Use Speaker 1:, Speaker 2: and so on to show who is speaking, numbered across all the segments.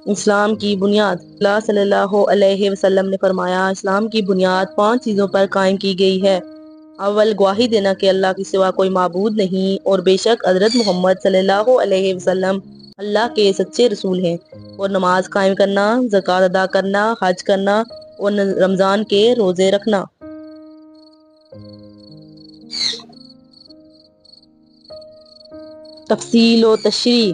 Speaker 1: اسلام کی بنیاد۔ اللہ صلی اللہ علیہ وسلم نے فرمایا، اسلام کی بنیاد 5 چیزوں پر قائم کی گئی ہے۔ اول، گواہی دینا کہ اللہ کے سوا کوئی معبود نہیں اور بے شک حضرت محمد صلی اللہ علیہ وسلم اللہ کے سچے رسول ہیں، اور نماز قائم کرنا، زکوٰۃ ادا کرنا، حج کرنا اور رمضان کے روزے رکھنا۔ تفصیل و تشریح۔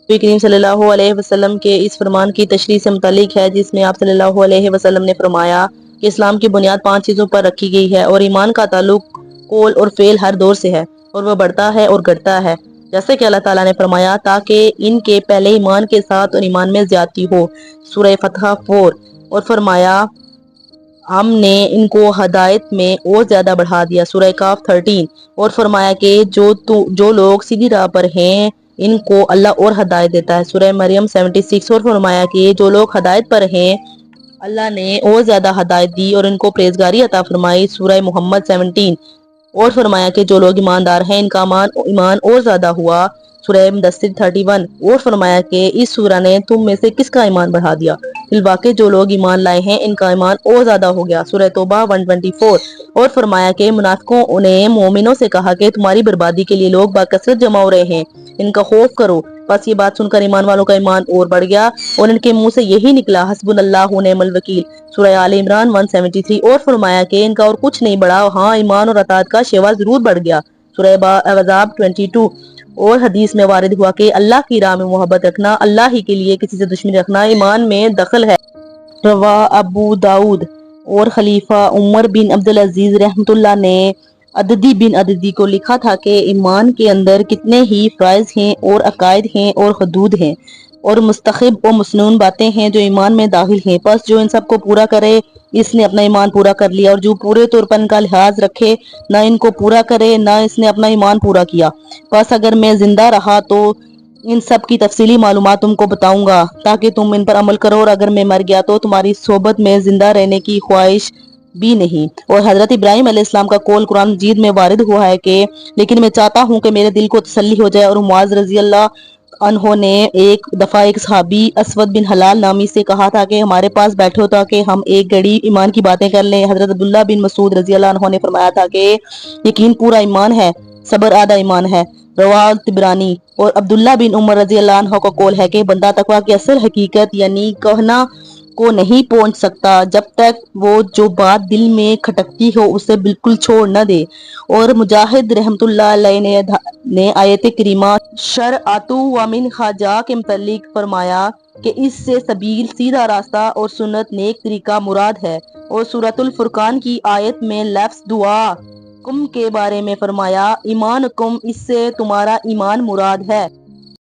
Speaker 1: نبی کریم صلی اللہ علیہ وسلم کے اس فرمان کی تشریح سے متعلق ہے، جس میں آپ صلی اللہ علیہ وسلم نے فرمایا کہ اسلام کی بنیاد 5 چیزوں پر رکھی گئی ہے، اور ایمان کا تعلق قول اور فعل ہر دور سے ہے، اور وہ بڑھتا ہے اور گھٹتا ہے، جیسے کہ اللہ تعالیٰ نے فرمایا تاکہ ان کے پہلے ایمان کے ساتھ اور ایمان میں زیادتی ہو، سورہ فتح 4، اور فرمایا ہم نے ان کو ہدایت میں اور زیادہ بڑھا دیا، سورہ کاف 13، اور فرمایا کہ جو لوگ سیدھی راہ پر ہیں ان کو اللہ اور ہدایت دیتا ہے، سورہ مریم 76، اور فرمایا کہ جو لوگ ہدایت پر ہیں اللہ نے اور زیادہ ہدایت دی اور ان کو پرہیزگاری عطا فرمائی، سورہ محمد 17، اور فرمایا کہ جو لوگ ایماندار ہیں ان کا ایمان اور زیادہ ہوا، سورہ مدثر 31، اور فرمایا کہ اس سورہ نے تم میں سے کس کا ایمان بڑھا دیا، بالواقع جو لوگ ایمان لائے ہیں ان کا ایمان اور زیادہ ہو گیا، سورہ توبہ 124، اور فرمایا کہ منافقوں نے مومنوں سے کہا کہ تمہاری بربادی کے لیے لوگ بکثرت جمع ہو رہے ہیں، ان کا خوف کرو، بس یہ بات سن کر ایمان والوں کا ایمان اور بڑھ گیا اور ان کے منہ سے یہی نکلا حسبنا اللہ و نعم الوکیل، سورہ آل عمران 173، اور فرمایا کہ ان کا اور کچھ نہیں بڑھا، ہاں ایمان اور اطاعت کا شیوا ضرور بڑھ گیا، سورہ احزاب 22، اور حدیث میں وارد ہوا کہ اللہ کی راہ میں محبت رکھنا، اللہ ہی کے لیے کسی سے دشمنی رکھنا ایمان میں دخل ہے۔ رواہ ابو داؤد۔ اور خلیفہ عمر بن عبدالعزیز رحمۃ اللہ نے عدی بن عدی کو لکھا تھا کہ ایمان کے اندر کتنے ہی فرائض ہیں اور عقائد ہیں اور حدود ہیں اور مستحب و مسنون باتیں ہیں جو ایمان میں داخل ہیں، پس جو ان سب کو پورا کرے اس نے اپنا ایمان پورا کر لیا، اور جو پورے طور پر ان کا لحاظ رکھے نہ ان کو پورا کرے نہ اس نے اپنا ایمان پورا کیا، پس اگر میں زندہ رہا تو ان سب کی تفصیلی معلومات تم کو بتاؤں گا تاکہ تم ان پر عمل کرو، اور اگر میں مر گیا تو تمہاری صحبت میں زندہ رہنے کی خواہش بھی نہیں۔ اور حضرت ابراہیم علیہ السلام کا قول قرآن مجید میں وارد ہوا ہے کہ لیکن میں چاہتا ہوں کہ میرے دل کو تسلی ہو جائے، اور معاذ رضی اللہ عنہ نے ایک دفعہ ایک صحابی اسود بن حلال نامی سے کہا تھا کہ ہمارے پاس بیٹھو تاکہ ہم ایک گھڑی ایمان کی باتیں کر لیں، حضرت عبداللہ بن مسعود رضی اللہ عنہ نے فرمایا تھا کہ یقین پورا ایمان ہے، صبر آدھا ایمان ہے، رواہ طبرانی۔ اور عبداللہ بن عمر رضی اللہ عنہ کا قول ہے کہ بندہ تقویٰ کی اصل حقیقت یعنی کہنا کو نہیں پہنچ سکتا جب تک وہ جو بات دل میں کھٹکتی ہو اسے بالکل چھوڑ نہ دے۔ اور مجاہد رحمۃ اللہ علیہ نے آیت کریمہ شرعت و منہا جا کے متعلق فرمایا کہ اس سے سبیل سیدھا راستہ اور سنت نیک طریقہ مراد ہے، اور سورۃ الفرقان کی آیت میں لفظ دعا کم کے بارے میں فرمایا ایمان کم، اس سے تمہارا ایمان مراد ہے۔